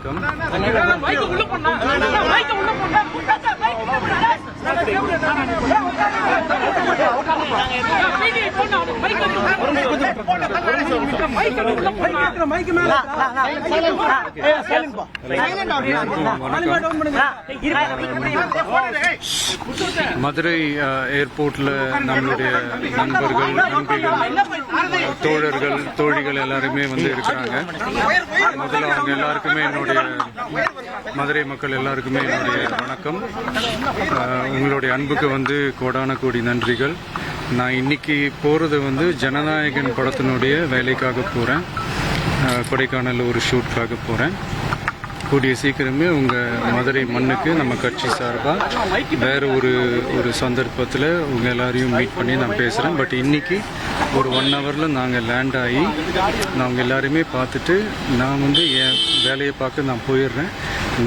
வணக்கம். மதுரை ஏர்போர்ட்ல நம்மளுடைய நண்பர்கள், நண்பிகள், தோழர்கள், தோழிகள் எல்லாருமே வந்து இருக்கிறாங்க. முதல்ல அவங்க எல்லாருக்குமே என்னுடைய மதுரை மக்கள் எல்லாருக்குமே என்னுடைய வணக்கம். உங்களுடைய அன்புக்கு வந்து கோடான கோடி நன்றிகள். நான் இன்னைக்கு போகிறது வந்து ஜனநாயகன் படத்தினுடைய வேலைக்காக போகிறேன். கொடைக்கானலில் ஒரு ஷூட்காக போகிறேன். கூடிய சீக்கிரமே உங்கள் மதுரை மண்ணுக்கு நம்ம கட்சி சார்பாக வேறு ஒரு சந்தர்ப்பத்தில் உங்கள் எல்லாரையும் மீட் பண்ணி நான் பேசுகிறேன். பட் இன்றைக்கி ஒரு 1 ஹவரில் நாங்கள் லேண்ட் ஆகி நாங்கள் எல்லாருமே பார்த்துட்டு நான் வந்து என் வேலையை பார்க்க நான் போயிடுறேன்.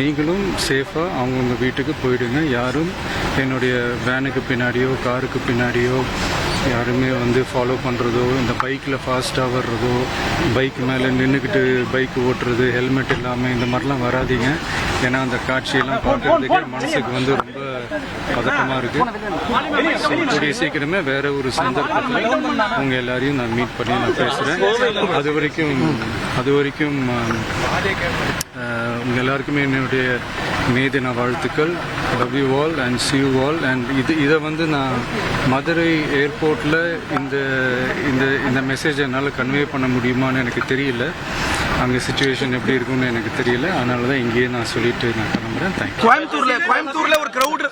நீங்களும் சேஃபாக அவங்கவுங்க வீட்டுக்கு போயிடுங்க. யாரும் என்னுடைய வேனுக்கு பின்னாடியோ காருக்கு பின்னாடியோ யாருமே வந்து ஃபாலோ பண்ணுறதோ, இந்த பைக்கில் ஃபாஸ்ட்டாக வர்றதோ, பைக் மேலே நின்றுக்கிட்டு பைக் ஓட்டுறது, ஹெல்மெட் இல்லாமல் இந்த மாதிரிலாம் வராதிங்க. ஏன்னா அந்த காட்சியெல்லாம் பார்க்குறதுக்கே மனசுக்கு வந்து ரொம்ப பதட்டமாக இருக்குது. கூடிய சீக்கிரமே வேறு ஒரு சந்தர்ப்பத்தில் உங்கள் எல்லாரையும் நான் மீட் பண்ணி நான் பேசுகிறேன். அது வரைக்கும் உங்கள் எல்லாருக்குமே என்னுடைய மே தின வாழ்த்துக்கள். Love you all and see you all. And இதை வந்து நான் மதுரை ஏர்போர்ட்டில் இந்த மெசேஜை என்னால் கன்வே பண்ண முடியுமான்னு எனக்கு தெரியல. அங்கே சுச்சுவேஷன் எப்படி இருக்கும்னு எனக்கு தெரியல. அதனால தான் இங்கேயே நான் சொல்லிட்டு நான் கிளம்புறேன். தேங்க்யூ. கோயம்புத்தூர்ல ஒரு கிரௌட்.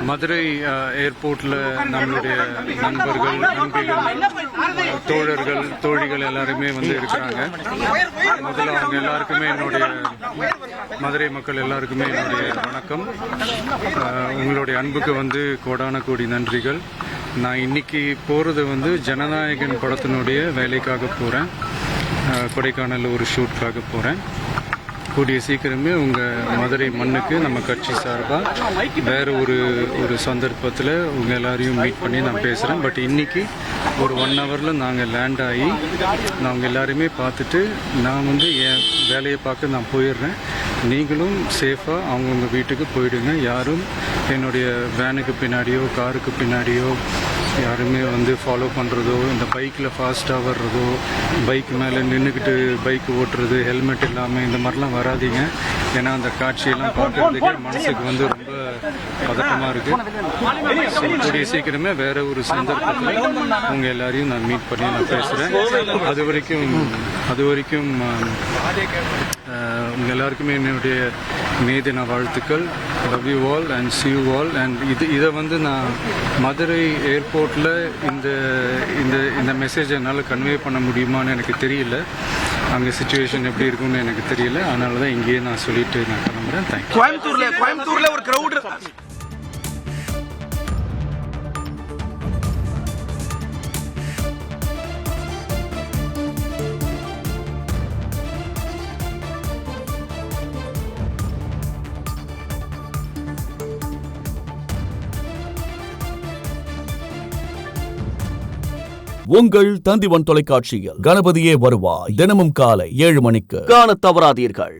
மதுரை ஏர்போர்ட்ல நம்மளுடைய நண்பர்கள், நண்பிகள், தோழர்கள், தோழிகள் எல்லாருமே வந்து இருக்கிறாங்க. முதல்ல அவங்க எல்லாருக்குமே என்னுடைய மதுரை மக்கள் எல்லாருக்குமே என்னுடைய வணக்கம். உங்களுடைய அன்புக்கு வந்து கோடான கோடி நன்றிகள். நான் இன்னைக்கு போகிறது வந்து ஜனநாயகன் படத்தினுடைய வேலைக்காக போகிறேன். கொடைக்கானலில் ஒரு ஷூட்காக போகிறேன். கூடிய சீக்கிரமே உங்கள் மதுரை மண்ணுக்கு நம்ம கட்சி சார்பாக வேறு ஒரு சந்தர்ப்பத்தில் உங்கள் எல்லாரையும் மீட் பண்ணி நான் பேசுகிறேன். பட் இன்றைக்கி ஒரு 1 ஹவரில் நாங்கள் லேண்ட் ஆகி நாங்கள் எல்லாருமே பார்த்துட்டு நான் வந்து என் வேலையை பார்க்க நான் போயிடுறேன். நீங்களும் சேஃபாக அவங்கவுங்க வீட்டுக்கு போயிடுங்க. யாரும் என்னுடைய வேனுக்கு பின்னாடியோ காருக்கு பின்னாடியோ யாருமே வந்து ஃபாலோ பண்ணுறதோ, இந்த பைக்கில் ஃபாஸ்ட்டாக வர்றதோ, பைக் மேலே நின்றுக்கிட்டு பைக் ஓட்டுறது, ஹெல்மெட் இல்லாமல் இந்த மாதிரிலாம் வராதிங்க. ஏன்னா அந்த காட்சியெல்லாம் பார்க்குறதுக்கே மனசுக்கு வந்து ரொம்ப பதட்டமாக இருக்குது. கூடிய சீக்கிரமே வேறு ஒரு சந்தர்ப்பத்தில் உங்கள் எல்லாரையும் நான் மீட் பண்ணி நான் பேசுகிறேன். அது வரைக்கும் உங்கள் எல்லாருக்குமே என்னுடைய மே தின வாழ்த்துக்கள். Love you all and see you all. And இதை வந்து நான் மதுரை ஏர்போர்ட்டில் இந்த மெசேஜை என்னால் கன்வே பண்ண முடியுமான்னு எனக்கு தெரியல. அங்கே சுச்சுவேஷன் எப்படி இருக்கும்னு எனக்கு தெரியல. அதனால தான் இங்கேயே நான் சொல்லிட்டு நான் கிளம்புறேன். தேங்க்யூ. கோயம்புத்தூர்ல ஒரு கிரௌட். உங்கள் தந்திவன் தொலைக்காட்சியில் கணபதியே வருவாய் தினமும் காலை 7 மணிக்கு காணத் தவறாதீர்கள்.